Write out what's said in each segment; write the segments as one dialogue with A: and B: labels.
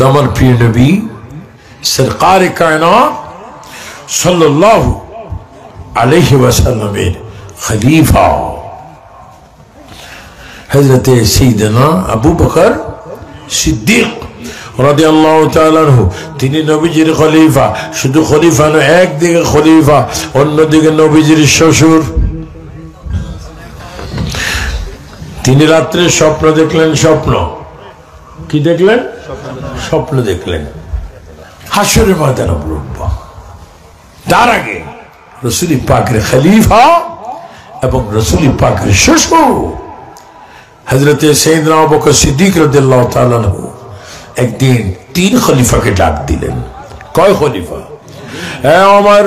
A: तो अमर प्रिय नबी सरकार कायनात सल्लल्लाहु अलैहि वसल्लम खलीफा हजरत सैयदना अबू बकर सिद्दीक রাদিয়াল্লাহু তাআলা আনহু তিনি নবীজির খলিফা। শুধু খলিফা নয়, একদিকে খলিফা, অন্যদিকে নবীজির শ্বশুর। তিনি রাত্রে স্বপ্ন দেখলেন। স্বপ্ন কি দেখলেন? স্বপ্ন দেখলেন হাসরের ময়দানে উঠবো। তার আগে রাসূল পাকের খলিফা এবং রাসূল পাকের শ্বশুর হযরত সাইয়েদনা আবু বকর সিদ্দিক রাদিয়াল্লাহু তাআলা আনহু একদিন 3 খলিফাকে ডাক দিলেন। কয় খলিফা? হে ওমর,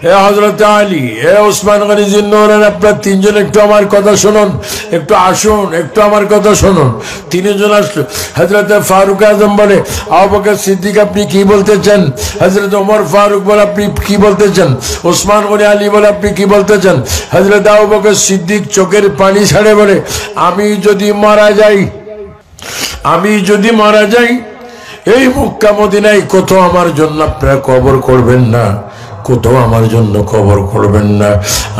A: হে হযরত আলী, হে ওসমান গনি জিন্নৌরান, আপনারা তিনজন একটু আমার কথা শুনুন, একটু আসুন, একটু আমার কথা শুনুন। তিনজন আসলো। হযরত ফারুক আজম বলে, আবু বকর সিদ্দিক আপনি কি বলতে চান? হযরত ওমর ফারুক বলে, আপনি কি বলতে চান? ওসমান গনি আলী বলে, আপনি কি বলতে চান? হযরত আবু বকর সিদ্দিক চোখের পানি ছাড়ে বলে, আমি যদি মারা যাই এই মক্কা মদিনায় কোথাও আমার জন্য আপনারা কবর করবেন না, কোথাও আমার জন্য কবর করবেন না।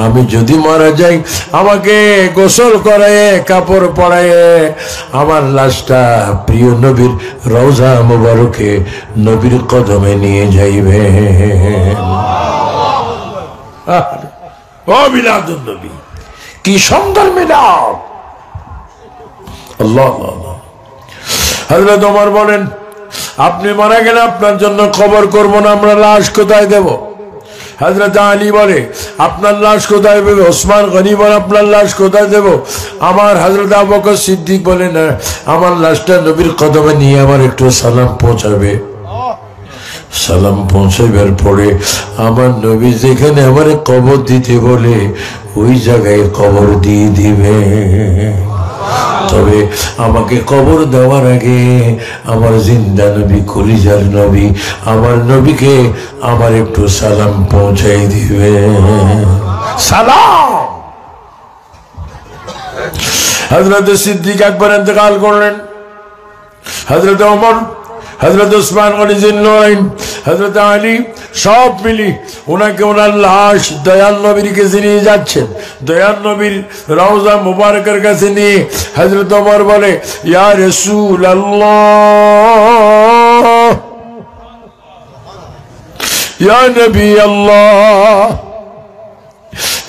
A: আমি যদি মারা যাই আমাকে গোসল করায়, কাপড় পরায় আমার লাশটা প্রিয় নবীর রওজা মুবারকে নবীর কদমে নিয়ে যাইবে। ও মিলাদুন নবী, কি সুন্দর মিলাদ! আল্লাহ আল্লাহ। হযরত ওমর বলেন, আপনি মারা গেলে আপনার জন্য কবর করব না, আমরা লাশ কোথায় দেব? হযরত আলী বলে, আপনার লাশ কোথায় দেব? ওসমান গনি বলে, আপনার লাশ কোথায় দেব? আমার হযরত আবু বকর সিদ্দিক বলে, না, আমার লাশটা নবীর কদমে নিয়ে আমার একটু সালাম পৌঁছাবে। সালাম পৌঁছাবার পরে আমার নবী যেখানে আমার কবর দিতে বলে ওই জায়গায় কবর দিয়ে দিবে। তবে আমাকে কবর দেওয়ার আগে আমার জিন্দা নবী, কলিজার নবী, আমার নবীকে আমার একটু সালাম পৌঁছাই দিবে। সালাম। হযরত সিদ্দিক একবার ইন্তেকাল করলেন। হযরত ওমর, হযরত ওসমান গনি জিন্নৌরাইন, হযরত আলী সব মিলি ওনাকে ওনার লাশ দয়াল নবীর কাছে নিয়ে যাচ্ছেন। দয়াল নবীর রওজা মুবারকের কাছে নিয়ে হযরত ওমর বলে, ইয়া রাসূলুল্লাহ, ইয়া নবী আল্লাহ,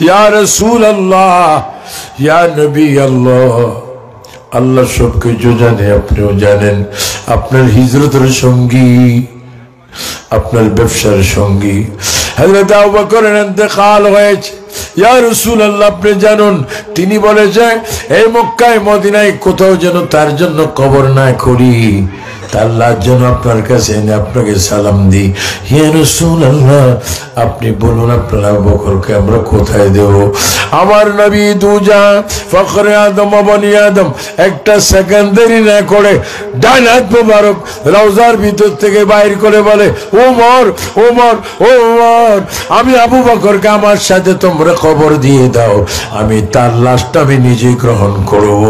A: ইয়া রাসূলুল্লাহ, ইয়া নবী আল্লাহ। আল্লাহ সবকিছু জানে, আপনিও জানেন। আপনার হিজরতের সঙ্গী, আপনার ব্যবসার সঙ্গী হযরত আবু বকরের ইন্তেকাল হয়েছে। ইয়া রাসূলুল্লাহ, আপনি জানুন, তিনি বলেছে এই মক্কায় মদিনায় কোথাও যেন তার জন্য কবর না করি, তার লাশ যেন আপনার কাছে এনে আপনাকে সালাম দিই। ইয়া রাসূলুল্লাহ, আপনি বলুন আপনার আবু বকরকে আমরা কোথায় দেব? আমার নবী দুজাহান ফখরে আদম বনি আদম একটা সেকেন্ড দেরি না করে ডান হাত মোবারক রওজার ভিতর থেকে বাইর করে বলে, ওমর ওমর ওমর, আমি আবু বকরকে আমার সাথে তোমরা কবর দিয়ে দাও, আমি তার লাশটা আমি নিজে গ্রহণ করব।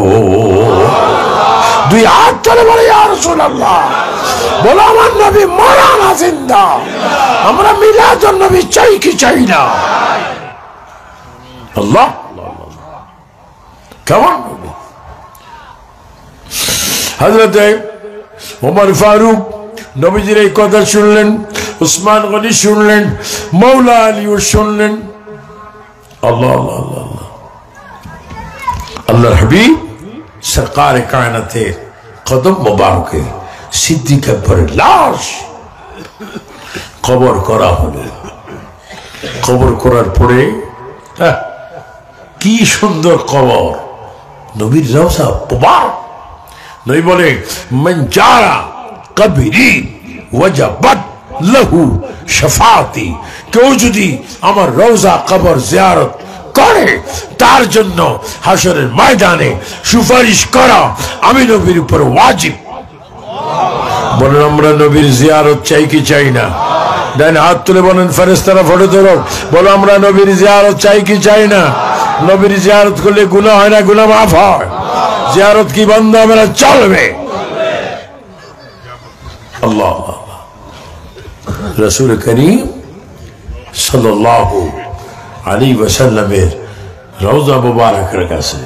A: দুই হাত তুলে বলে, ইয়া রাসূলুল্লাহ, বলো আমার নবী মরা না জিন্দা? আমরা মিলাদুন নবী চাই কি চাই না? আল্লাহ কেমন নবী! হযরত ওমর ফারুক নবীজির এই কথা শুনলেন, ওসমান গনি শুনলেন, মওলা আলীও শুনলেন। আল্লাহ আল্লাহ আল্লাহ। আল্লাহর হাবিব সরকার কায়নাতের কদম মোবারকে সিদ্দিক আকবরের লাশ কবর করা হলো। কবর করার পরে কি সুন্দর কবর, নবীর রওজা মুবারক। নবী বলে, মান জারা কবরি ওয়াজাবাত লাহু শাফাআতি, কেউ যদি আমার রওজা কবর জিয়ারত করে তার জন্য হাসরের ময়দানে সুপারিশ করা আমি নবীর উপর ওয়াজিব। বলেন আমরা নবীর জিয়ারত চাই কি চাই না? ডান হাত তুলে বলেন, ফেরেশতারা ফটো ধরো, বলো আমরা নবীর জিয়ারত চাই কি চাই না? নবীর জিয়ারত করলে গুনাহ হয় না, গুনাহ মাফ হয়। জিয়ারত কি বন্ধ হবে না? চলবে। আল্লাহ রাসূল করিম সাল্লাল্লাহু আলাইহি ওয়াসাল্লামের রওজা মুবারকের কাছে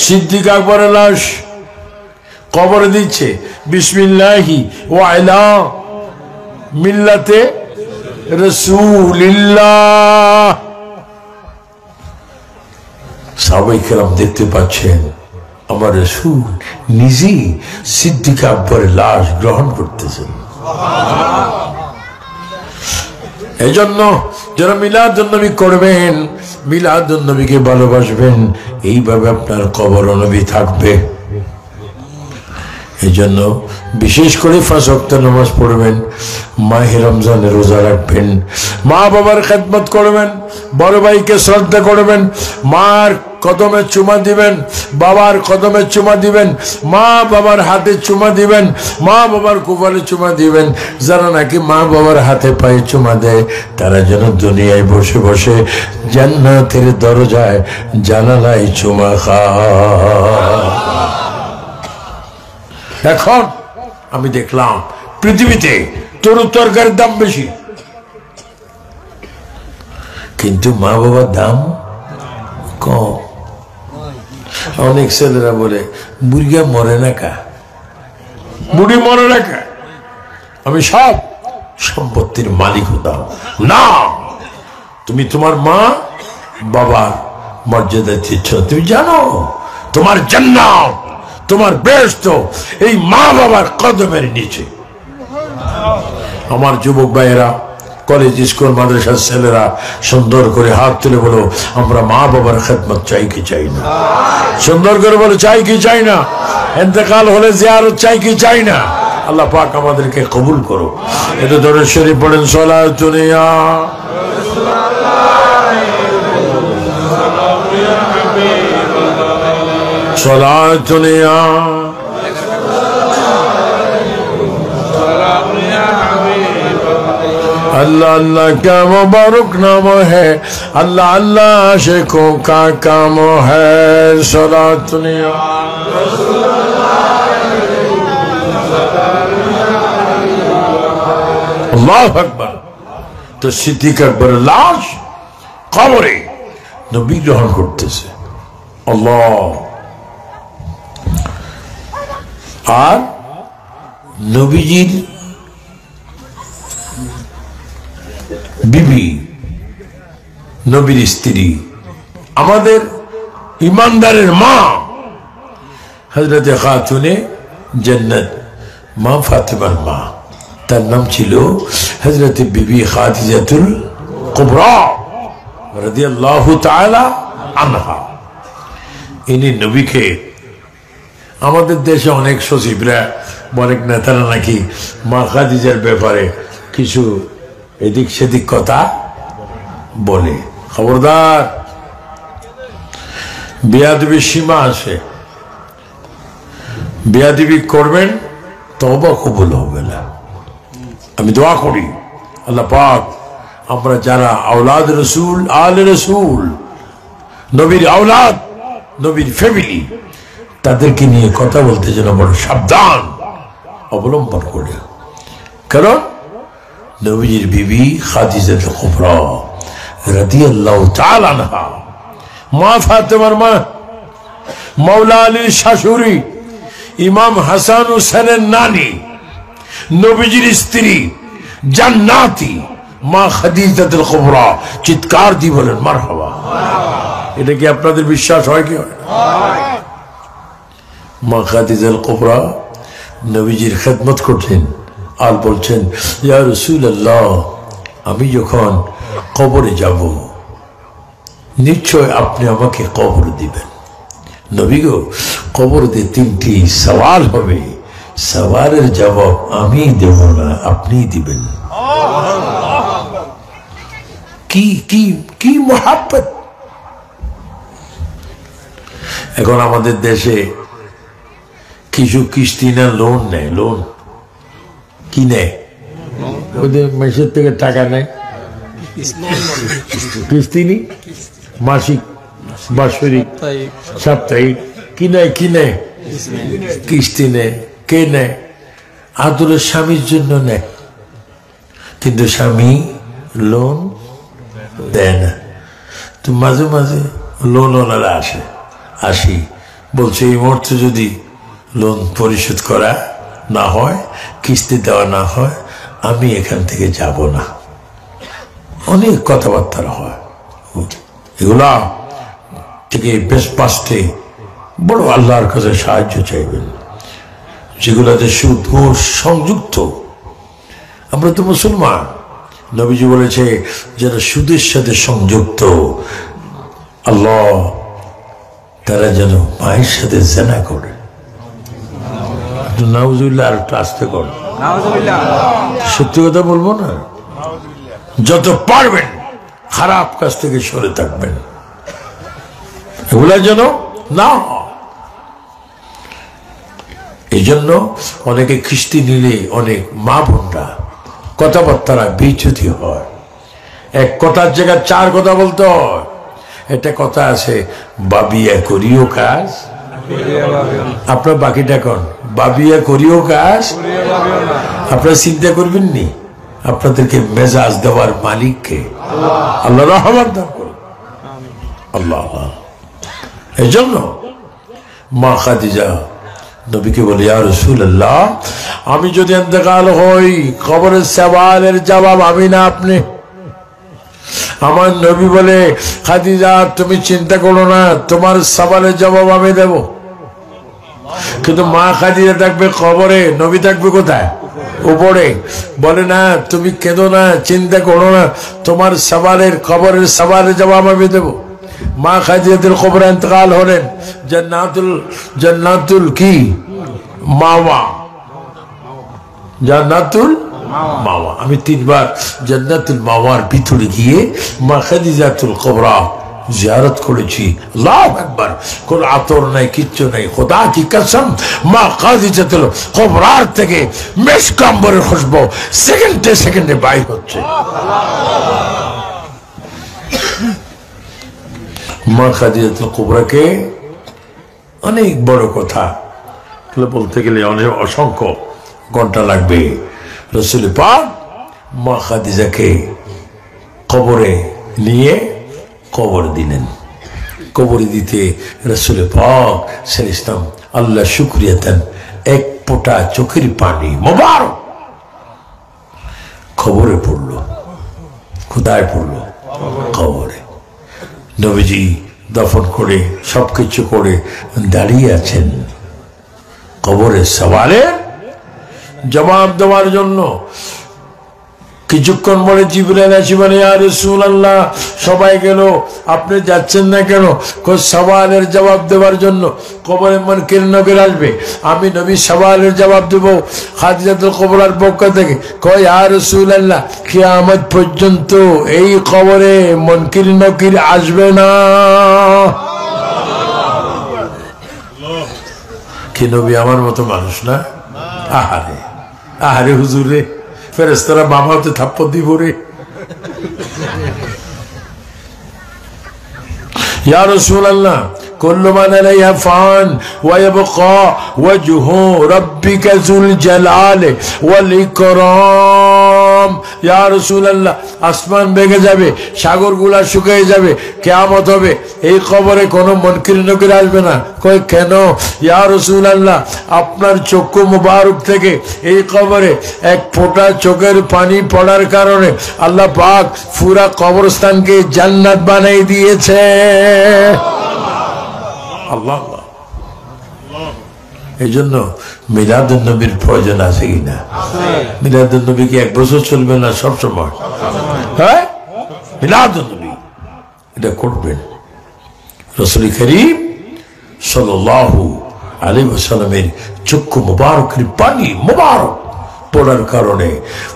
A: সিদ্দিক আকবরের লাশ কবর দিচ্ছে, বিসমিল্লাহি ওয়া আলা মিল্লাতে রাসূলিল্লাহ। সাহাবায়ে কেরাম দেখতে পাচ্ছেন আমার রাসূল নিজেই সিদ্দিক আকবরের লাশ গ্রহণ করতেছেন। এই জন্য যারা মিলাদুন নবী করবেন, মিলাদুন নবীকে ভালোবাসবেন, এইভাবে আপনার কবর নবী থাকবে। এই জন্য বিশেষ করে 5 ওয়াক্ত নামাজ পড়বেন, মাহে রমজানের রোজা রাখবেন, মা বাবার খেদমত করবেন, বড় ভাইকে শ্রদ্ধা করবেন, মার কদমে চুমা দিবেন, বাবার কদমে চুমা দিবেন, মা বাবার হাতে চুমা দিবেন, মা বাবার কপালে চুমা দিবেন। যারা নাকি মা বাবার হাতে পায়ে চুমা দেয় তারা যেন দুনিয়ায় বসে বসে জান্নাতের দরজায় জানালায় চুমা খায়। এখন আমি দেখলাম পৃথিবীতে তরু তরকারির দাম বেশি, কিন্তু মা বাবার দাম কম। অনেক ছেলেরা বলে বুড়িয়া মরে না কা, বুড়ি মরে না কা, আমি সব সম্পত্তির মালিক হতাম না। তুমি তোমার মা বাবার মর্যাদা দিচ্ছ, তুমি জানো তোমার জান্নাত, তোমার বেহেশত এই মা বাবার কদমের নিচে। আমার যুবক ভাইয়েরা, কলেজ স্কুল মাদ্রাসার ছেলেরা সুন্দর করে হাত তুলে বলো, আমরা মা বাবার খেদমত চাই কি চাই না? সুন্দর করে বলো, চাই কি চাই না? ইন্তেকাল হলে জিয়ারত চাই কি চাই না? আল্লাহ পাক আমাদেরকে কবুল করো। এটা দরুদ শরীফ পড়েন, সালাতুন ইয়া সালাতুন ইয়া अल्लाह अल्लाह क्या मुबारक नाम है, अल्लाह अल्लाह आशिकों का काम है। सलातुन या अल्लाह अकबर। तो सिद्दीक আকবর লাশ কবরে নবী গ্রহণ করতেছে। আল্লাহ। আর নবীজির বিবি, নবীর স্ত্রী, আমাদের ইমানদারের মা হযরতে খাতুনে জান্নাত মা ফাতেমার মা, তার নাম ছিল হযরতে বিবি খাদিজাতুল কুবরা রাদিয়াল্লাহু তাআলা আনহা। ইনি নবীকে, আমাদের দেশে অনেক সচিবরা, অনেক নেতারা নাকি মা খাদিজার ব্যাপারে কিছু এদিক সেদিক কথা বলে। খবরদার, বেয়াদবির সীমা আছে। বেয়াদবি করবেন তওবা কবুল হবে না। আমি দোয়া করি আল্লাহ পাক আমরা যারা আওলাদ রসুল, আলে রসুল, নবীর আওলাদ, নবীর ফ্যামিলি, তাদেরকে নিয়ে কথা বলতে যেন বড় সাবধান অবলম্বন করে। কারণ নবীর বিবি খাদিজাতুল কুবরা রাদিয়াল্লাহু তাআলা আনহা, মা ফাতেমার মা, মাওলা আলীর শাশুড়ি, ইমাম হাসান হুসেনের নানি, নবীজির স্ত্রী, জান্নাতি মা খাদিজাতুল কুবরা। চিৎকার দিয়ে বলেন মারহাবা। এটা কি আপনাদের বিশ্বাস হয় কি হয়? মা খাদিজাতুল কুবরা নবীজির খেদমত করছেন আর বলছেন, ইয়া রাসূলুল্লাহ, আমি যখন কবরে যাব নিশ্চয় আপনি আমাকে কবর দিবেন। নবী গো, কবর দিয়ে 3টি সওয়াল হবে, সওয়ালের জবাব আমি দেব না, আপনি দিবেন। কি কি কি মোহাব্বত! এখন আমাদের দেশে কিছু কিস্তি না লোন নেয়, লোন কি নেয়, ওদের মেসের থেকে টাকা নেয়, কিস্তি নি, মাসিক, বাৎসরিক, সাপ্তাহিক, কি নেয়, কি নেয়, কিস্তি নেয়। কে নেয়? আদরের স্বামীর জন্য নেয়, কিন্তু স্বামী লোন দেয় না। তো মাঝে মাঝে লোন ওনারা আসি বলছে এই মুহূর্তে যদি লোন পরিশোধ করা না হয়, কিস্তি দেওয়া না হয়, আমি এখান থেকে যাব না। অনেক কথাবার্তা হয়, এগুলা থেকে বেশ বাঁচতে বড় আল্লাহর কাছে সাহায্য চাইবেন, যেগুলাতে সুদ ঘুষ সংযুক্ত। আমরা তো মুসলমান, নবীজি বলেছে যারা সুদের সাথে সংযুক্ত আল্লাহ তারা যেন মায়ের সাথে জেনা করে। নাউজুবিল্লাহ, আর একটু আসতে কর, সত্যি কথা বলবো না, যত পারবেন খারাপ কাজ থেকে সরে থাকবেন, এগুলা যেন না। এই জন্য অনেকে খিস্তি নিলে অনেক মা বোনরা কথাবার্তারা বিচ্যুতি হয়, এক কথার জায়গায় চার কথা বলতে হয়। এটা কথা আছে, বাবিয়া করিও কাজ, আপনার বাকিটা কোন বাবিয়া করিও কাজ, আপনারা চিন্তা করবেন নি আপনাদেরকে মেজাজ দেওয়ার মালিককে, আল্লাহ রহমত দান করুন। আল্লাহ এই জন্য মা খাদিজা নবীকে বলে, ইয়া রাসূলুল্লাহ, আমি যদি ইন্তেকাল হই কবরের সওয়ালের জবাব আমি না আপনি। আমার নবী বলে, খাদিজা তুমি চিন্তা করো না, তোমার সওয়ালের জবাব আমি দেব। কিন্তু মা খাদিজা থাকবে কবরে, নবী থাকবে কোথায়? উপরে। বলে না তুমি কেঁদো না, চিন্তা করো না, তোমার সওয়ালের কবরের সওয়ালের জবাব আমি দেব। মা খাদিজাতুল কুবরা ইন্তেকাল হলেন, জান্নাতুল কি মাওয়া, জান্নাতুল মাওয়া। আমি 3 বার জান্নাতুল মাওয়ার ভিতরে গিয়ে মা খাদিজাতুল কুবরা জিয়ারত করেছি। আল্লাহু আকবার, কোন আতর নাই, কিচ্ছু নাই। খোদা কি কসম, মা খাদিজাতুল কুবরার থেকে মেশক আম্বরের খুশবু সেকেন্ডে সেকেন্ডে বাইর হচ্ছে। মা খাদিজাতুল কুবরাকে অনেক বড় কথা বলতে গেলে অনেক অসংখ্য ঘন্টা লাগবে। রাসূল পাক মা খাদিজাকে কবরে নিয়ে কবর দিলেন। কবরে দিতে রাসূল পাক সাল্লাল্লাহু আলাইহি ওয়াসাল্লাম আল্লাহ শুকরিয়া দেন, এক ফোঁটা চোখের পানি মোবারক কবরে পড়ল। কোথায় পড়ল? কবরে। নবীজি দফন করে সবকিছু করে দাঁড়িয়ে আছেন, কবরের সওয়ালের জবাব দেওয়ার জন্য। কিছুক্ষণ পরে জিবরাইল এসে বলে, ইয়া রাসূলুল্লাহ, সবাই গেল, আপনি যাচ্ছেন না কেন? সওয়ালের জবাব দেওয়ার জন্য। কবরে মুনকির নকির আসবে, আমি নবী সওয়ালের জবাব দেব খাদিজাতুল কুবরার পক্ষ থেকে। কয়, ইয়া রাসূলুল্লাহ, কিয়ামত পর্যন্ত এই কবরে মুনকির নকির আসবে না। কি নবী আমার মতো মানুষ না? আহারে আহারে হুজুরে, ফেরেশতারা বাবাতে থাপ্পড় দিব রে। ইয়া রাসূলুল্লাহ, কুল্লু মান আলাইহা ফান ওয়া ইয়াবকা ওয়াজহু রাব্বিকা যুল জালালি ওয়াল ইকরাম। ইয়া রাসূলুল্লাহ, আসমান ভেঙে যাবে, সাগরগুলা শুকিয়ে যাবে, কিয়ামত হবে, এই কবরে কোনো মুনকির নকির আসবে না। কই কেন? ইয়া রাসূলুল্লাহ, আপনার চক্ষু মুবারক থেকে এই কবরে এক ফোঁটা চোখের পানি পড়ার কারণে আল্লাহ পাক পুরা কবরস্থানকে জান্নাত বানিয়ে দিয়েছে। আল্লাহ, এই জন্য মিলাদুন নবীর প্রয়োজন আছে কিনা? মিলাদুন নবী কি 1 বছর চলবে না? সবসময়। হ্যাঁ, মিলাদুন নবী এটা করবেন। রাসূল করিম সাল্লাল্লাহু আলাইহি ওয়াসাল্লামের চক্ষু মুবারকের পানি মুবারক পড়ার কারণে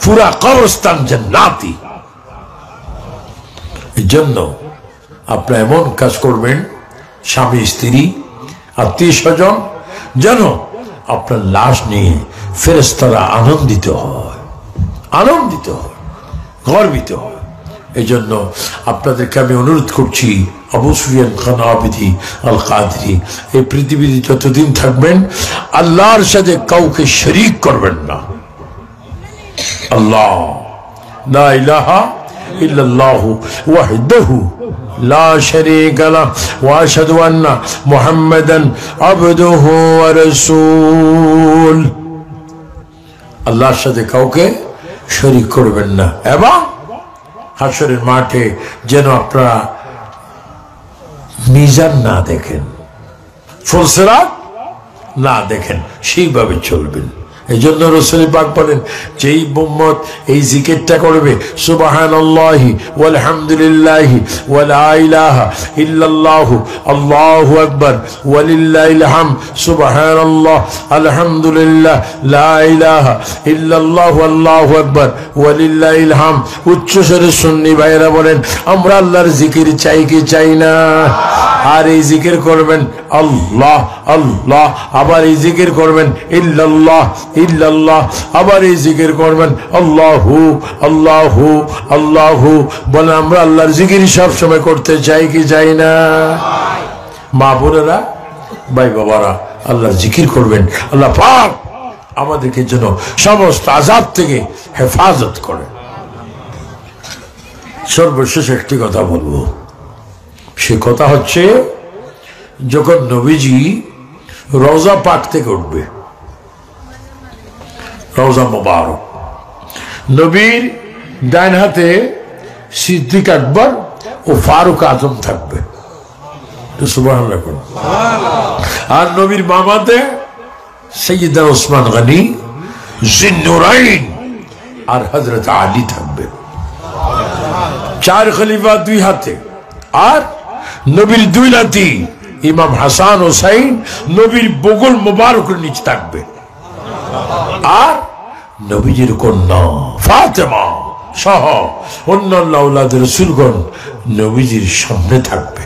A: পুরা কবরস্থান জান্নাতি। এই জন্য আপনি এমন কাজ করবেন, স্বামী স্ত্রী আত্মীয় স্বজন যেন আপনার লাশ নিয়ে ফেরেশতারা আনন্দিত হয়, আনন্দিত হয়, গর্বিত হয়। এই জন্য আপনাদেরকে আমি অনুরোধ করছি, আবু সুফিয়ান খান আবিদি আল কাদরি এই পৃথিবীতে যতদিন থাকবেন আল্লাহর সাথে কাউকে শরীক করবেন না। আল্লাহ, লা ইলাহা ইল্লাল্লাহু ওয়াহদাহু লা শারীকা লাহু ওয়া আশহাদু আন্না মুহাম্মাদান আবদুহু ওয়া রাসূল। আল্লাহর সাথে কাউকে শরীক করবেন না, এবং হাশরের মাঠে যেন আপনারা মিজান না দেখেন, ফুলসিরাত না দেখেন, সেইভাবে চলবেন। এই জন্য রাসূল পাক বলেন, যেই উম্মত এই জিকিরটা করবে, সুবহানাল্লাহি ওয়াল হামদুলিল্লাহি ওয়া লা ইলাহা ইল্লাল্লাহু আল্লাহু আকবার ওয়ালিল্লাহিল হামদ, সুবহানাল্লাহ আলহামদুলিল্লাহ লা ইলাহা ইল্লাল্লাহু আল্লাহু আকবার ওয়ালিল্লাহিল হামদ। উচ্চ স্বরে সুন্নি ভাইরা বলেন, আমরা আল্লাহর জিকির চাই কি চাই না? আর এই জিকির করবেন আল্লাহ আল্লাহ, আবার এই জিকির করবেন ইল্লাল্লাহ ইল্লাল্লাহ, আবার এই জিকির করবেন আল্লাহু আল্লাহু আল্লাহু। বলে আমরা আল্লাহর জিকির সব সময় করতে চাই কি চাই না? মা বোনেরা, ভাই বাবারা, আল্লাহর জিকির করবেন। আল্লাহ পাক আমাদেরকে যেন সমস্ত আযাব থেকে হেফাজত করেন। সর্বশেষ একটি কথা বলবো, সে কথা হচ্ছে, যখন নবীজি রওজা পাক থেকে উঠবে, রওজা মুবারক, নবীর ডান হাতে সিদ্দিক আকবর ও ফারুক আজম থাকবে, সুবহানাল্লাহ। আর নবীর বাম হাতে সাইয়্যিদনা ওসমান গনি, জিন্নুরাইন আর হযরত আলী থাকবে। চার খলিফা দুই হাতে, আর নবীর দুই নাতি ইমাম হাসান হোসাইন নবীর বগল মুবারকের নিচে থাকবে। আর নবীজির কন্যা ফাতেমা সহ অন্যান্য আওলাদ রাসূলগণ নবীজির সামনে থাকবে।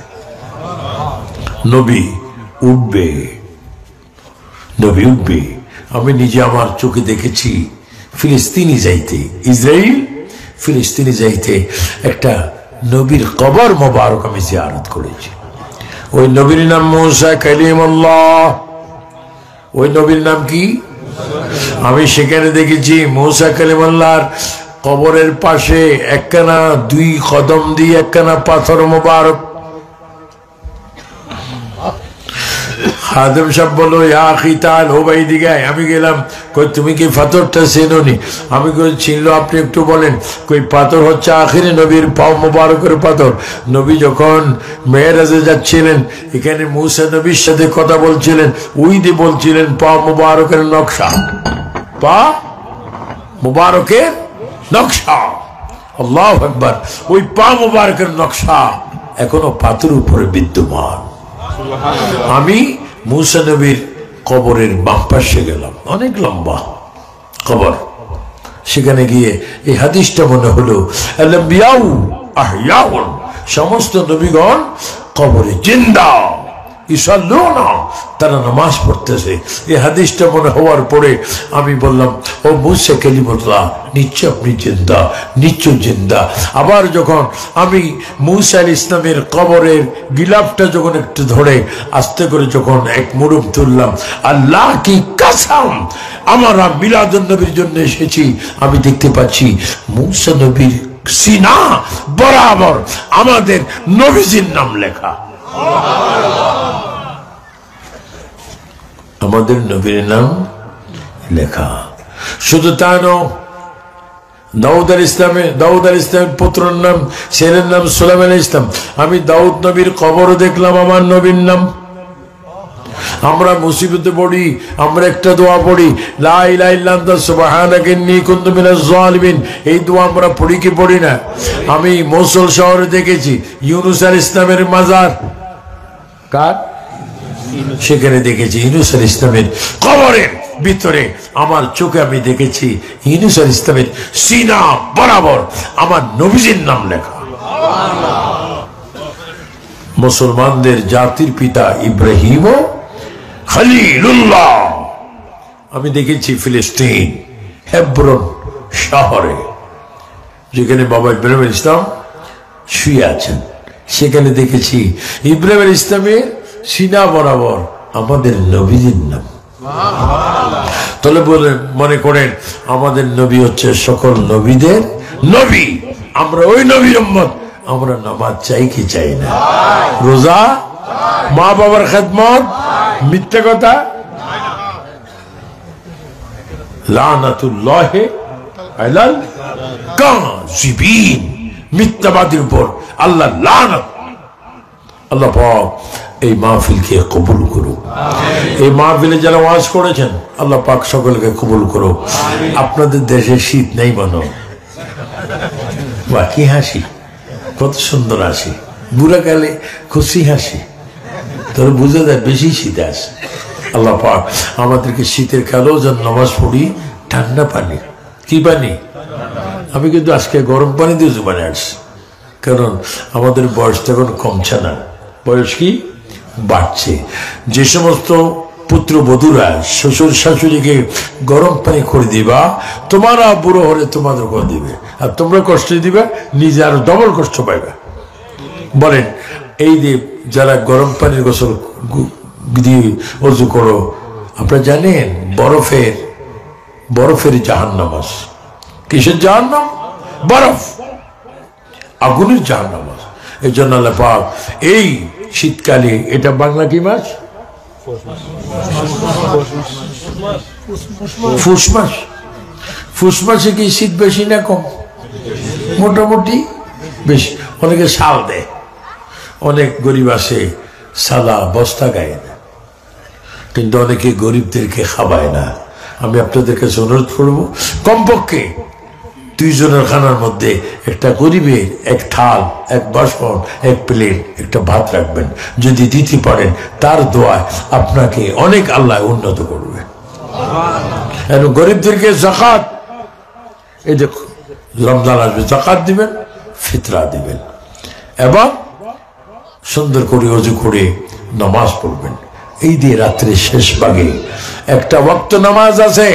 A: নবী উঠবে, নবী উঠবে। আমি নিজে আমার চোখে দেখেছি, ফিলিস্তিনি যাইতে, ইসরায়েল ফিলিস্তিনি যাইতে একটা নবীর কবর মোবারক আমি জিয়ারত করেছি। ওই নবীর নাম মুসা কালিমুল্লাহ। ওই নবীর নাম কি? আমি সেখানে দেখেছি মুসা কালিমুল্লাহর কবরের পাশে একখানা দুই কদম দিয়ে একখানা পাথর মোবারক। খাদেম সাহেব বললো, ইয়া আখি তাআল, ও ভাই দিকে। আমি গেলাম, কই তুমি কি পাথরটা চেনোনি? আমি কই চিনলো, আপনি একটু বলেন। কই পাথর হচ্ছে আখিরে নবীর পাও মোবারকের পাথর। নবী যখন মেরাজে যাচ্ছিলেন, এখানে মুসা নবীর সাথে কথা বলছিলেন, ওই দিয়ে বলছিলেন পা মোবারকের নকশা, পা মোবারকের নকশা। আল্লাহু আকবার। ওই পা মোবারকের নকশা এখনো পাথর উপরে বিদ্যমান। আমি মুসা নবীর কবরের বাম পাশে গেলাম, অনেক লম্বা কবর। সেখানে গিয়ে এই হাদিসটা মনে হলো, আল-আম্বিয়াউ আহইয়াউন, সমস্ত নবীগণ কবরে জিন্দা, ইসাল্লুনা, তারা নামাজ পড়তেছে। এই হাদিসটা মনে হওয়ার পরে আমি বললাম, ও মুসা কালিমুল্লাহ, নিশ্চয় আপনি জিন্দা, নিশ্চয় জিন্দা। আবার যখন আমি মুসা আলাইহিস ইসলামের কবরের গিলাফটা যখন একটু ধরে আস্তে করে যখন এক মুড়ুক তুললাম, আল্লাহ কি কসম, আমরা মিলাদুন নবীর জন্য এসেছি। আমি দেখতে পাচ্ছি মুসা নবীর সিনা বরাবর আমাদের নবীজির নাম লেখা। আমাদের নবীর নাম লেখা। শুধু তা নয়, দাউদ আলাইহিস ইসলামের পুত্রের নাম, ছেলের নাম সুলাইমান আলাইহিস সালাম। আমি দাউদ নবীর কবর দেখলাম, আমার নবীর নাম। আমরা মুসিবতে পড়ি, আমরা একটা দোয়া পড়ি, লা ইলাহা ইল্লা আনতা সুবহানাকা ইন্নী কুনতু মিনাজ জালিমিন। এই দোয়া আমরা পড়ি কি পড়ি না? আমি মৌসুল শহরে দেখেছি ইউনুস আলাইহিস ইসলামের মাজার, কার? সেখানে দেখেছি ইউনুস আলাইহিস ইসলামের কবরের ভিতরে আমার চোখে আমি দেখেছি ইউনুস আলাইহিস ইসলামের সিনা বরাবর আমার নবীজির নাম লেখা। মুসলমানদের জাতির পিতা ইব্রাহিম খলিলুল্লাহ আমি দেখেছি ফিলিস্তিন হেব্রন শহরে, যেখানে বাবা ইব্রাহিম আলাইহিস ইসলাম শুয়ে আছেন। সেখানে দেখেছি ইব্রাহিম আলাইহিস ইসলামের সিনা বরাবর আমাদের নবীজির নাম। তো তাহলে বলে মনে করেন আমাদের নবী হচ্ছে সকল নবীদের নবী, আমরা ওই নবী উম্মত, আমরা নামাজ চাই কি চাই না? রোজা, মা বাবার খেদমত, মিথ্যা কথা, লানাতুল্লাহি আলাল কাযিবিন, মিথ্যাবাদীর উপর আল্লাহ লানত। আল্লাহ পাক এই মাহফিলকে কবুল করুক। এই মাহফিলে যারা ওয়াজ করেছেন আল্লাহ পাক সকলকে কবুল করুক। আপনাদের দেশে শীত নেই মনে? বাকি হাসি, কত সুন্দর হাসি, বুড়াকালে খুশি হাসি, তোর বুঝে যায় বেশি শীত আসে। আল্লাহ পাক আমাদেরকে শীতের কালেও যেন নামাজ পড়ি ঠান্ডা পানি। কি পানি? আমি কিন্তু আজকে গরম পানি দিয়ে জুবানে আসছি, কারণ আমাদের বয়সটা এখন কমছে না, বয়স কি বাড়ছে। যে সমস্ত পুত্রবধূরা শ্বশুর শাশুড়িকে গরম পানি করে দিবা, তোমারা বুড়ো হলে তোমাদের করে দিবে, আর তোমরা কষ্ট দিবে, নিজে আরো ডবল কষ্ট পাইবে। বলেন, এই যে যারা গরম পানির গোসল দিয়ে অজু করো, আপনারা জানেন বরফের জাহান্নাম আছে। কিসের জাহান্নাম? বরফ, আগুনের জাহান্নাম আছে। এই জন্য আল্লাহ পাক এই শীতকালে, এটা বাংলা কি মাস? ফুস মাস। ফুস মাসে কি শীত বেশি না কম? মোটামুটি বেশি। অনেকে শাল দেয়, অনেক গরিব আছে সাদা বস্তা গায়ে না, কিন্তু অনেকে গরিবদেরকে খাওয়ায় না। আমি আপনাদের কাছে অনুরোধ করবো, কমপক্ষে 2 জনের খানার মধ্যে একটা গরিবের এক থাল, এক বাসন, এক প্লেট, একটা ভাত রাখবেন। যদি দিতে পারেন তার দোয়ায় আপনাকে অনেক আল্লাহ উন্নত করবে। গরিবদেরকে যাকাত, এই যে রমজান আসবে, যাকাত দিবেন, ফিতরা দিবেন, এবং সুন্দর করে ওযু করে নামাজ পড়বেন। এই দিয়ে রাত্রে শেষ ভাগে একটা ওয়াক্ত নামাজ আছে,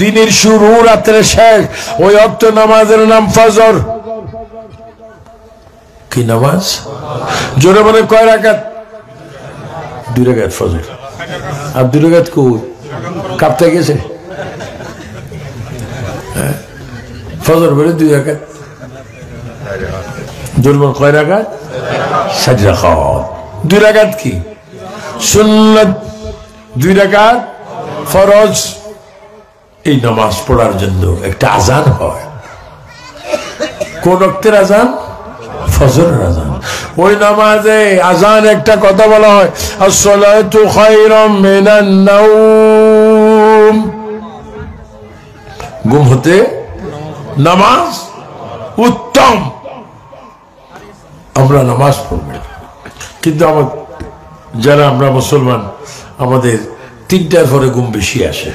A: দিনের শুরু রাত্রে শেষ, ওই ওয়াক্ত নামাজের নাম ফজর। কি নামাজ? জোরে বলে কয় রাকাত? 2 রাকাত ফজর। আর 2 রাকাত কই? কাঁপতে গেছে ফজর বলে 2 রাকাত। জোরে বলে কয় রাকাত? 7 রাকাত। 2 রাকাত কি সুন্নাত, 2 রাকাত ফরজ। এই নামাজ পড়ার জন্য একটা আজান হয়। কোন ওয়াক্তের আজান? ফজরের আজান। ওই নামাজে আজান একটা কথা বলা হয়, আসসালাতু খায়রুম মিনান নাওম, ঘুম হতে নামাজ উত্তম। আমরা নামাজ পড়ব, কিন্তু যারা আমরা মুসলমান, আমাদের 3টার পরে ঘুম বেশি আসে।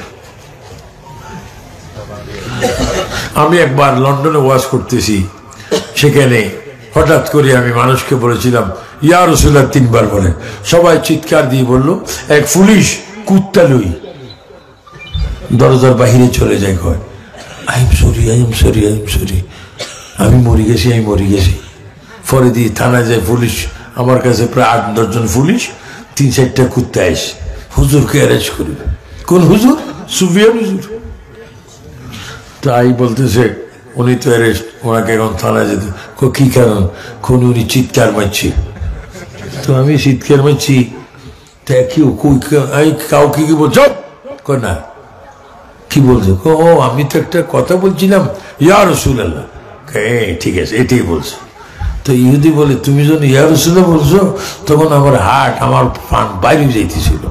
A: আমি একবার লন্ডনে ওয়াজ করতেছি, সেখানে হঠাৎ করে আমি মানুষকে বলেছিলাম ইয়া রাসূলুল্লাহ 3 বার বলেন। সবাই চিৎকার দিয়ে বলল, এক পুলিশ কুত্তা লই দরজার বাহিরে চলে যায়, কয় I am sorry, I am sorry, I am sorry, আমি মরে গেছি, আমি মরে গেছি। পরে দিয়ে থানায় যায় পুলিশ, আমার কাছে প্রায় 8-10 জন পুলিশ, 3-4টা কুত্তা এসে হুজুরকে অ্যারেস্ট করবে। কোন হুজুর? সুফিয়ান হুজুর। তাই বলতেছে উনি তো অ্যারেস্ট, ওনাকে এখন থানায় যেতে। কি কারণ? কোন উনি চিৎকার মারছি। তো আমি চিৎকার মারছি, তা কাউকে কি বলছ? না, কি বলছো? ও আমি তো একটা কথা বলছিলাম ইয়া রাসূলুল্লাহ। ঠিক আছে, এটাই বলছো। তো ইহুদি বলে, তুমি যখন ইয়া রাসূলুল্লাহ বলছো, তখন আমার হার্ট, আমার পান বাইরে যাইতেছিল,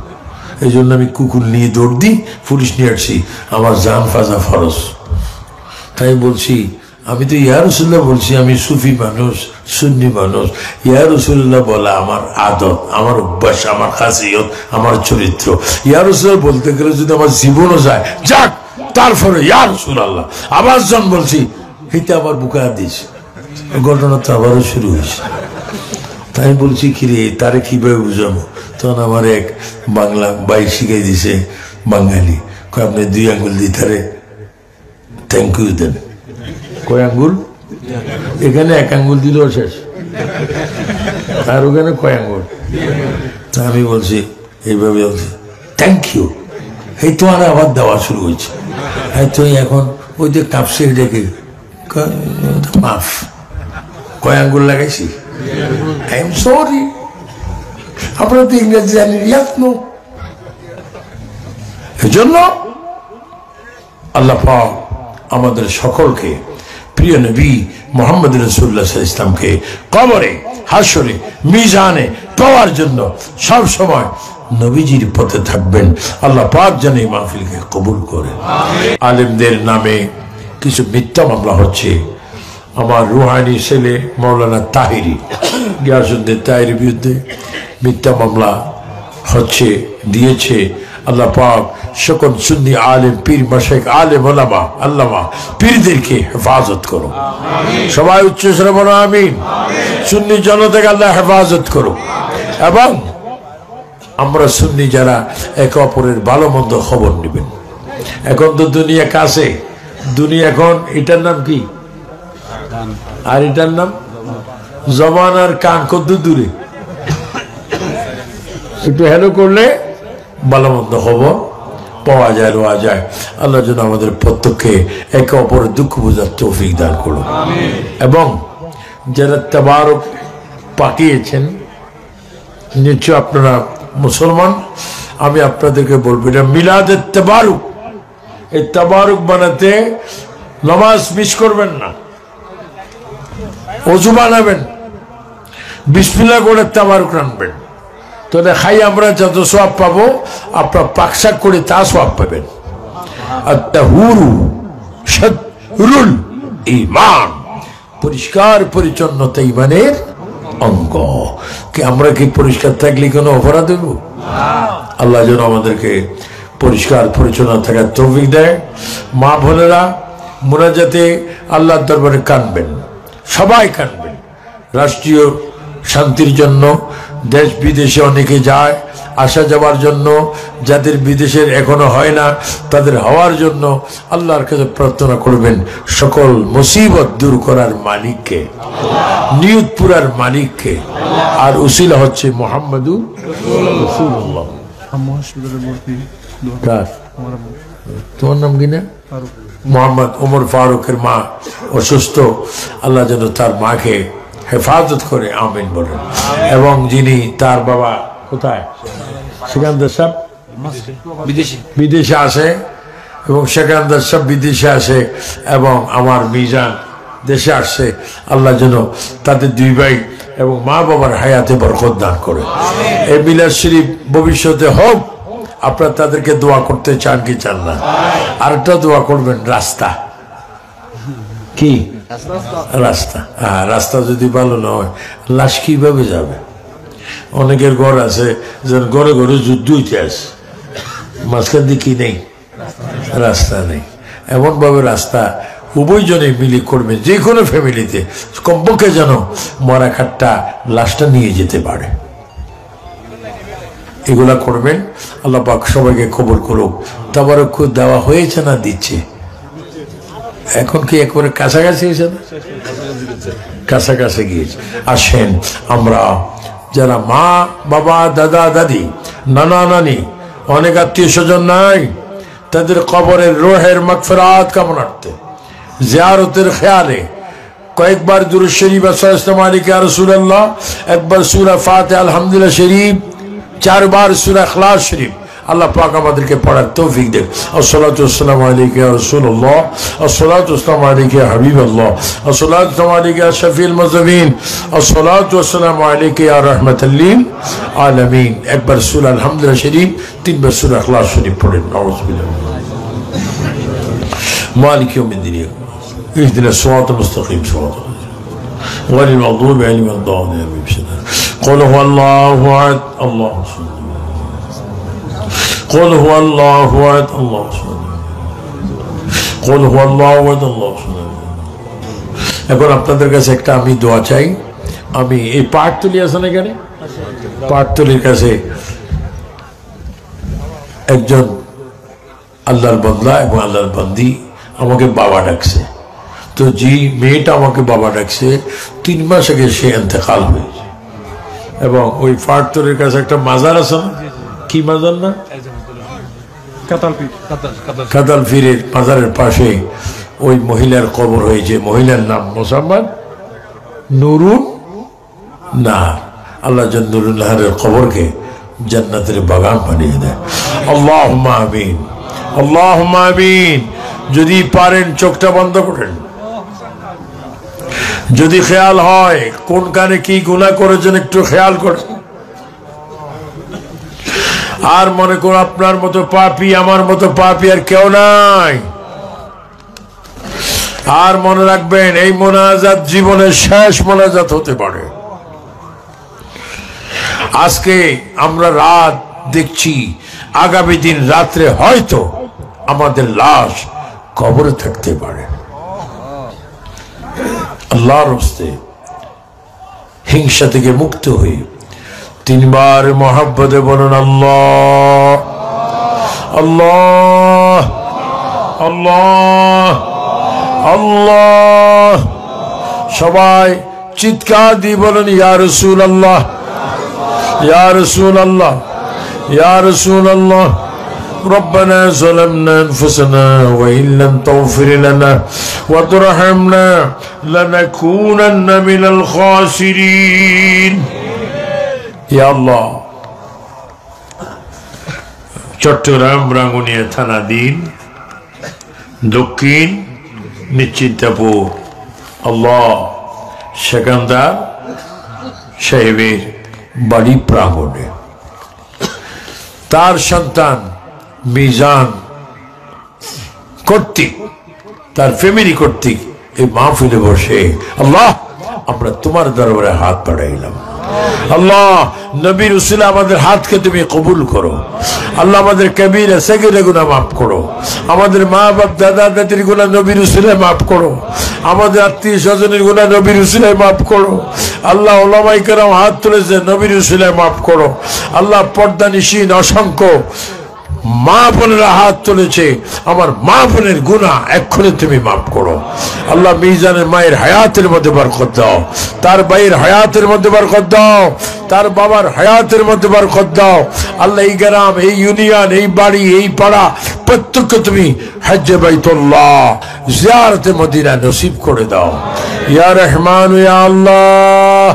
A: এই জন্য আমি কুকুর নিয়ে দৌড় দিই, পুলিশ নিয়ে আসছি, আমার জান ফাজা ফরজ। তাই বলছি, আমি তো ইয়া রাসূলুল্লাহ বলছি, আমি সুফি মানুষ, সুন্নি মানুষ। ইয়া রাসূলুল্লাহ বলা আমার আদত, আমার অভ্যাস, আমার খাসিয়ত, আমার চরিত্র। ইয়া রাসূলুল্লাহ বলতে গেলে যদি আমার জীবনও যায় যাক, তারপরে ইয়া রাসূলুল্লাহ আবার যখন বলছি, এটা আবার বুকা দিয়েছে। ঘটনা তো আবারও শুরু হয়েছে। তাই বলছি, কিরে তারে কিভাবে বুঝাবো? তখন আমার এক বাংলা ভাই শিখাই দিছে, বাঙালি, আপনি 2 আঙ্গুল দিয়ে তারে থ্যাংক ইউ দেন। কয় আঙ্গুল? এখানে 1 আঙ্গুল দিলেও শেষ, আর ওখানে কয় আঙ্গুল? আমি বলছি এইভাবে, বলছি থ্যাংক ইউ। এই তোমার আবার দেওয়া শুরু হয়েছে, তুই এখন ওই যে কাঁপছে ডেকে মাফ, কয় আঙ্গুল লাগাইছি, আই এম সরি, আপনারা তো ইংরেজি জানি রিয়াত্ন। এজন্য আল্লাহ পাক আমাদের সকলকে প্রিয় নবী মুহাম্মদ রাসূলুল্লাহ সাল্লাল্লাহু আলাইহি ওয়াসাল্লামকে কবরে, হাসরে, মিজানে পাওয়ার জন্য সব সময় নবীজির পথে থাকবেন। আল্লাহ পাক যেন এই মাহফিলকে কবুল করেন। আলেমদের নামে কিছু মিথ্যা মামলা হচ্ছে। আমার রুহানি ছেলে মৌলানা তাহিরি, গিয়াসউদ্দিন তাহিরির বিরুদ্ধে মিথ্যা মামলা হচ্ছে, দিয়েছে। আল্লাহ পাক সকল সুন্নি আলেম, পীর, মাশায়েখ, আলেম, ওলামা, আল্লামা, পীরদেরকে হেফাজত করো। সবাই উচ্চ স্বরে বলো আমিন। সুন্নি জনতাকে আল্লাহ হেফাজত করো। এবং আমরা সুন্নি যারা একে অপরের ভালো মন্দ খবর নেবেন। এখন তো দুনিয়া কাছে, দুনিয়া এখন এটার নাম কি, আর এটার নাম জবান, আর কান কত দূরে। একটু হ্যালো করলে ভালো মন্দ খবর পাওয়া যায়, রোয়া যায়। আল্লাহ যেন আমাদের প্রত্যেককে একে অপরের দুঃখ বোঝার তৌফিক দান করুন। এবং যারা তাবারুক পাঠিয়েছেন, নিশ্চয় আপনারা মুসলমান, আমি আপনাদেরকে বলবো এটা মিলাদের তাবারুক। এই তাবারুক বানাতে নামাজ মিস করবেন না, ওযু বানাবেন, বিসমিল্লাহ করে তাবারুক রাখবেন, তাহলে খাই আমরা যত সওয়াব পাবো, আপনার পাকশাক করে তা সওয়াব পাবেন। আত-তাহুরু শাতরুল ঈমান, পরিষ্কার পরিচ্ছন্নতা ঈমানের অঙ্গ। কি আমরা কি পরিষ্কার থাকলে কোনো অপরাধ দেব? আল্লাহ যেন আমাদেরকে পরিষ্কার পরিচ্ছন্ন থাকার তৌফিক দেয়। মা বোনেরা মুনাজাতে আল্লাহর দরবারে কাঁদবেন, সবাই কাঁদবেন। রাষ্ট্রীয় শান্তির জন্য দেশ বিদেশে অনেকে যায়, আসা যাওয়ার জন্য, যাদের বিদেশের এখনো হয় না তাদের হওয়ার জন্য আল্লাহর কাছে প্রার্থনা করবেন। সকল মুসিবত দূর করার মালিককে, নিয়ত পুরার মালিককে। আর উসিলা হচ্ছে মুহাম্মাদুর রাসূলুল্লাহ। তোমার নাম কি না? মোহাম্মদ ওমর ফারুকের মা অসুস্থ, আল্লাহ যেন তার মাকে হেফাজত করে, আমিন বলেন। এবং যিনি তার বাবা কোথায়, সেখানদার সব বিদেশে আসে, এবং সেখানদার সব বিদেশে আসে, এবং আমার মিজান দেশে আসছে। আল্লাহ যেন তাদের দুই ভাই এবং মা বাবার হায়াতে বরকত দান করে। এই মিলাদ শরীফ ভবিষ্যতে হোক। আপনারা তাদেরকে দোয়া করতে চান কি চান না? আরেকটা দোয়া করবেন, রাস্তা কি, রাস্তা, হ্যাঁ, রাস্তা যদি ভালো না হয় লাশ কিভাবে যাবে? অনেকের ঘর আছে যে ঘরে ঘরে যুদ্ধ হইতে আসে, মাঝখান দিয়ে কি নেই, রাস্তা নেই। এমন ভাবে রাস্তা উভয়জনে মিলে করবে, যে কোনো ফ্যামিলিতে কমপক্ষে যেন মরা খাট্টা লাশটা নিয়ে যেতে পারে। এগুলা করবেন। আল্লাহ পাক সবাইকে কবুল করুক। তাবারক দেওয়া হয়েছে না দিচ্ছে? এখন কি একবারে কাছাকাছি হয়েছে না? কাছাকাছি গিয়েছে। আসেন আমরা যারা মা বাবা, দাদা দাদি, নানা নানি, অনেক আত্মীয় স্বজন নাই, তাদের কবরের রোহের মাগফিরাত কামনার্থে জিয়ারতের খেয়ালে কয়েকবার দুরূদ শরীফ আসসালামু আলাইকা ইয়া রাসূলুল্লাহ, একবার সূরা ফাতিহা আলহামদুলিল্লাহ শরীফ, 4 বার সূরা ইখলাস শরীফ আল্লাহ পাক আমাদেরকে পড়ার তৌফিক দেন। আসসালাতু ওয়াসসালামু আলাইকা ইয়া রাসূলুল্লাহ, আসসালাতু ওয়াসসালামু আলাইকা ইয়া হাবিবাল্লাহ, আসসালাতু ওয়াসসালামু আলাইকা ইয়া শাফিউল মুযনিবিন, আসসালাতু ওয়াসসালামু আলাইকা ইয়া রাহমাতাল লিল আলামিন। একবার সূরা আলহামদুলিল্লাহ শরীফ, 3 বার সূরা ইখলাস শরীফ পড়েন। নাউযুবিল্লাহ। মালিক ইয়াউমিদ্দিন, ইহদিনাস সিরাতাল মুস্তাকিম, সিরাতাল গায়রিল মাগদুবি আলাইহিম ওয়ালাদ-দাল্লিন। قل هو الله احد الله الصمد قل هو الله احد الله الصمد قل هو الله احد الله الصمد। এখন আপনাদের কাছে একটা আমি দোয়া চাই। আমি এই পাটতলি আছে না, এখানে পাটতলির কাছে একজন আল্লাহর বান্দা এবং আল্লাহর বান্দি আমাকে বাবা ডাকছে। তো যে মেয়েটা আমাকে বাবা ডাকছে 3 মাস আগে সে ইন্তেকাল হয়েছে। এবং ওই পাটতলির কাছে একটা মাজার আছে না, কি মাজার না, কাতাল ফিরের বাজারের পাশে ওই মহিলার কবর হয়েছে। মহিলার নাম মোসাম্মদ নুরুন না, আল্লাহ নুরুল্লাহের কবরকে জান্নাতের বাগান বানিয়ে দেয়। আল্লাহুম্মা আমিন, আল্লাহুম্মা আমিন। যদি পারেন চোখটা বন্ধ করেন, যদি খেয়াল হয় কোন কানে কি গুনাহ করেছেন একটু খেয়াল করেন। আর মনে করো আপনার মতো পাপী, আমার মতো পাপী আর কেউ নাই। আর মনে রাখবেন এই মোনাজাত জীবনের শেষ মোনাজাত হতে পারে। আজকে আমরা রাত দেখছি, আগামী দিন রাত্রে হয়তো আমাদের লাশ কবরে থাকতে পারে। আল্লাহর হস্তে হিংসা থেকে মুক্ত হয়ে তিনবার মহব্বতে বলুন আল্লাহ আল্লাহ আল্লাহ আল্লাহ। সবাই চিৎকার দিয়ে বলুন ইয়া রাসূলুল্লাহ, ইয়া রাসূলুল্লাহ, ইয়া রাসূলুল্লাহ। ربنا ظلمنا أنفسنا وإن لم تغفر لنا وترحمنا لنكونن من الخاسرين। يا الله। চট্টগ্রাম রাঙ্গুনিয়া থানাধীন দক্ষিণ নিশ্চিন্তাপুর আল্লাহ সেকান্দার সাহেবের বাড়ি প্রাঙ্গণে তার সন্তান মিজান কর্তৃক, তার ফ্যামিলি কর্তৃক এই মাহফিলে বসে আল্লাহ আমরা তোমার দরবারে হাত বাড়াইলাম। আল্লাহ নবীর উসিলা আমাদের হাতকে তুমি কবুল করো। আল্লাহ আমাদের কবিরা সগীরা গুনাহ মাফ করো। আমাদের মা বাপ দাদা দাদির গুনাহ নবীর উসিলায় মাফ করো। আমাদের আত্মীয় স্বজনের গুনাহ নবীর উসিলায় মাফ করো। আল্লাহ ওলামায়ে কেরাম হাত তুলেছে নবীর উসিলায় মাফ করো। আল্লাহ পর্দানিশীন অসংখ্য মা বোনেরা হাত তুলেছে, আমার মা বোনের গুনাহ এক্ষুনি তুমি মাফ করো। আল্লাহ মিজানের মায়ের হায়াতের মধ্যে বরকত দাও, তার ভাইয়ের হায়াতের মধ্যে বরকত দাও, তার বাবার হায়াতের মধ্যে বরকত দাও। আল্লাহ এই গ্রাম, এই ইউনিয়ন, এই বাড়ি, এই পাড়া প্রত্যেককে তুমি হজ্জে বাইতুল্লাহ জিয়ারতে মদিনা নসিব করে দাও। ইয়া রহমান ইয়া আল্লাহ।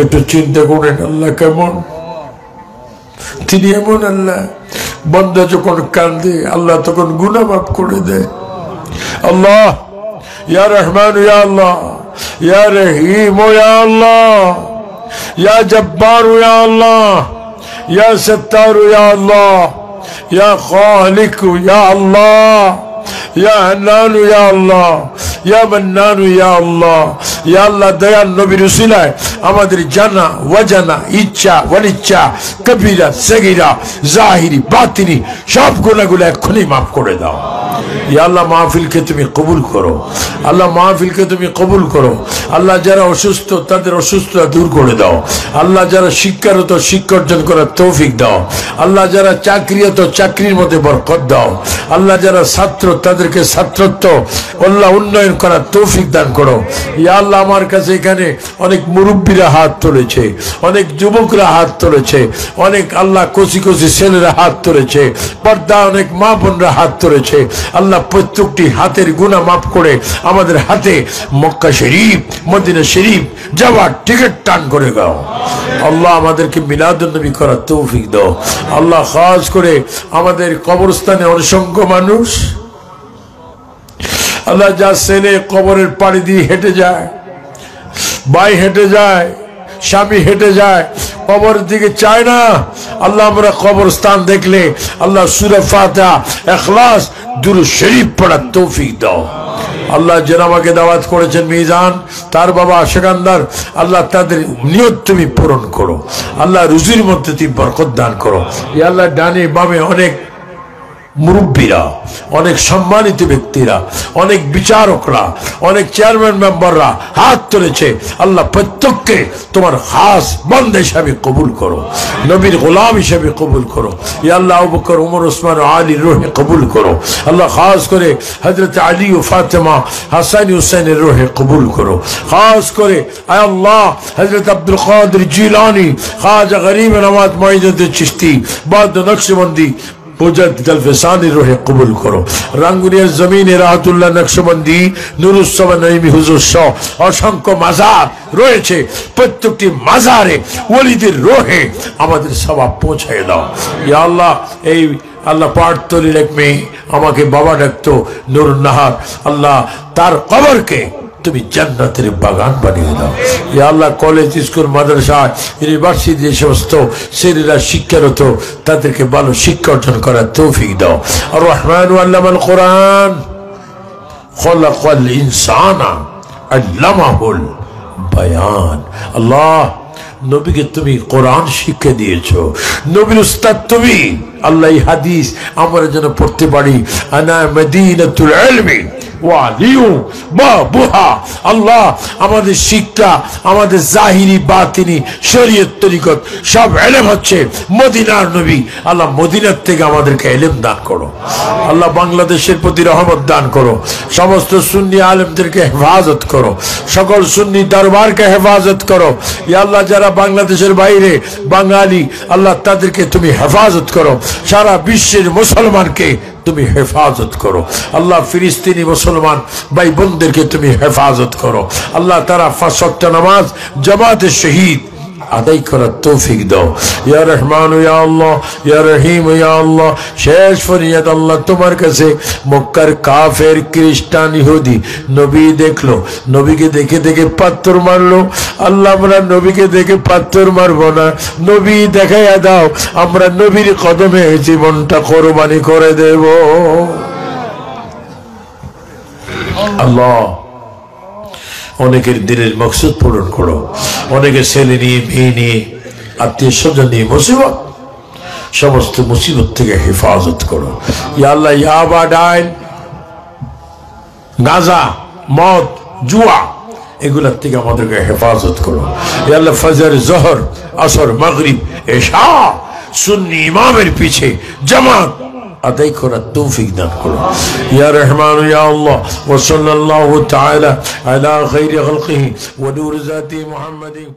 A: একটু চিন্তা করেন আল্লাহ কেমন, তিনি এমন আল্লাহ বান্দা যখন কান্দে আল্লাহ তখন গুনাহ মাফ করে দেয়। আল্লাহ ইয়া রহমান ইয়া আল্লাহ, ইয়া রহিম ইয়া আল্লাহ, ইয়া জব্বার ইয়া আল্লাহ, ইয়া সত্তার ইয়া আল্লাহ, ইয়া খালিক ইয়া আল্লাহ, ইয়া হান্নান ইয়া আল্লাহ, ইয়া মান্নান ইয়া আল্লাহ। ইয়া আল্লাহ দয়াল নবীর উসিলায় আমাদের জানা ওয়াজানা ইচ্ছা অনিচ্ছা কবিরা সগীরা জাহিরি বাতিনি সব গুনাহগুলো এক্ষুনি মাফ করে দাও। ইয়া আল্লাহ মাহফিলকে তুমি কবুল করো। আল্লাহ মাহফিলকে তুমি কবুল করো। আল্লাহ যারা অসুস্থ তাদের অসুস্থতা দূর করে দাও। আল্লাহ যারা শিক্ষারত শিক্ষা অর্জন করার তৌফিক দাও। আল্লাহ যারা চাকরিরত চাকরির মধ্যে বরকত দাও। আল্লাহ যারা ছাত্র তাদেরকে ছাত্রত্ব আল্লাহ উন্নয়ন করার তৌফিক দান করো। ইয়া আল্লাহ আমার কাছে এখানে অনেক মুরব্বীরা হাত তুলেছে, অনেক যুবকরা হাত তুলেছে, অনেক আল্লাহ কচি কচি ছেলেরা হাত তুলেছে, পর্দা অনেক মা বোনরা হাত তুলেছে। আল্লাহ প্রত্যেকটি হাতের গুনাহ মাফ করে আমাদের হাতে মক্কা শরীফ মদিনা শরীফ যাওয়ার টিকিট টান করে দাও। আল্লাহ আমাদেরকে মিলাদুন নবী করার তৌফিক দাও। আল্লাহ খাস করে আমাদের কবরস্থানে অসংখ্য মানুষ আল্লাহ যা ছেলে কবরের পাড়ি দিয়ে হেঁটে যায়, ভাই হেঁটে যায়, স্বামী হেঁটে যায়, কবরের দিকে চায় না। আল্লাহ আমরা কবরস্থান দেখলে আল্লাহ সূরা ফাতিহা ইখলাস দুরূদ শরীফ পড়ার তৌফিক দাও। আল্লাহ যারা আমাকে দাওয়াত করেছেন মিজান তার বাবা সেকান্দার, আল্লাহ তাদের নিয়ত তুমি পূরণ করো। আল্লাহ রুজির মধ্যে তুমি বরকত দান করো। ইয়া আল্লাহ ডানে বামে অনেক মুরব্বীরা, অনেক সম্মানিত ব্যক্তিরা, অনেক বিচারকরা, অনেক চেয়ারম্যান মেম্বাররা হাত তুলেছে। আল্লাহ প্রত্যেককে তোমার খাস বান্দা হিসাবে কবুল করো, নবীর গোলাম হিসাবে কবুল করো। ইয়া আল্লাহ আবু বকর, ওমর, ওসমান, আলীর রূহে কবুল করো। আল্লাহ খাস করে হযরত আলী ও ফাতেমা, হাসান হুসাইনের রূহে কবুল করো। খাস করে আয় আল্লাহ হযরত আব্দুল কাদের জিলানী, খাজা গরিব নওয়াজ মুঈনুদ্দিন চিশতি, বাদ নকশবন্দি, মুজাদ্দিদ রোহে কবুল করো। রাঙ্গুনিয়ার জমিনে রাহাতুল্লাহ নকশবন্দি, নুরুজ্জামান নঈমী হুজুর সহ অসংখ্য মাজার রয়েছে। প্রত্যেকটি মাজারে ওলিদের রোহে আমাদের সওয়াব পৌঁছায় দাও। ইয়া আল্লাহ, এই আল্লাহ পাটতলির এক মেয়ে আমাকে বাবা ডাকতো, নুরুন নাহার, আল্লাহ তার কবরকে তুমি জান্নাতের বাগান বানিয়ে দাও। ইয়া আল্লাহ, কলেজ, স্কুল, মাদ্রাসা, ইউনিভার্সিটি যে সমস্ত ছেলেরা শিক্ষারত, তাদেরকে ভালো শিক্ষা অর্জন করার তৌফিক দাও। আর রহমান আল্লামাল কোরআন, খলাকাল ইনসানা আল্লামাহুল বায়ান। আল্লাহ, নবীকে তুমি কোরআন শিক্ষা দিয়েছো, নবীর উস্তাদ তুমি। আল্লাহ এই হাদিস আমরা যেন পড়তে পারি, আনা মদিনাতুল ইলমি ওয়া লিউ বাবুহা। আল্লাহ, আমাদের শিক্ষা, আমাদের জাহিরি বাতিনি শরীয়ত তরিকত সব ইলম হচ্ছে মদিনার নবী। আল্লাহ মদিনার থেকে আমাদেরকে ইলম দান করো। আল্লাহ বাংলাদেশের প্রতি রহমত দান করো। সমস্ত সুন্নি আলেমদেরকে হেফাজত করো, সকল সুন্নি দরবারকে হেফাজত করো। ইয়া আল্লাহ, যারা বাংলাদেশের বাইরে বাঙালি, আল্লাহ তাদেরকে তুমি হেফাজত করো। সারা বিশ্বের মুসলমানকে তুমি হেফাজত করো। আল্লাহ ফিলিস্তিনি মুসলমান ভাই বোনদেরকে তুমি হেফাজত করো। আল্লাহ তারা 5 ওয়াক্ত নামাজ জামাতে শহীদ আদায় করার তৌফিক দাও। ইয়া রহমান ইয়া আল্লাহ, ইয়া রহিম ইয়া আল্লাহ। শেষ ফরিয়াদ আল্লাহ তোমার কাছে, মক্কার কাফের, খ্রিস্টান, ইহুদি নবী দেখলো, নবীকে দেখে দেখে পাথর মারলো। আল্লাহ, আমরা নবীকে দেখে পাথর মারবো না, নবী দেখাইয়া দাও, আমরা নবীর কদমে জীবনটা কোরবানি করে দেব। আল্লাহ, অনেকের দিনের মকসুদ পূরণ করো, অনেকের ছেলে নিয়ে, মেয়ে নিয়ে, আত্মীয় স্বজন নিয়ে মুসিবত, সমস্ত মুসিবত থেকে হেফাজত করো। ইয়া আল্লাহ, ইয়াবা, ডাইন, গাঁজা, মদ, জুয়া এগুলোর থেকে আমাদেরকে হেফাজত করো। ইয়া আল্লাহ, ফজর, জোহর, আসর, মাগরিব, এশা সুন্নি ইমামের পিছে জামাত আদায় করার তৌফিক দান করো। ইয়া রহমান ইয়া আল্লাহ, ওয়া সাল্লাল্লাহু তাআলা আলা খায়রি খালকিহি ওয়া নূর যাতি মুহাম্মাদিন।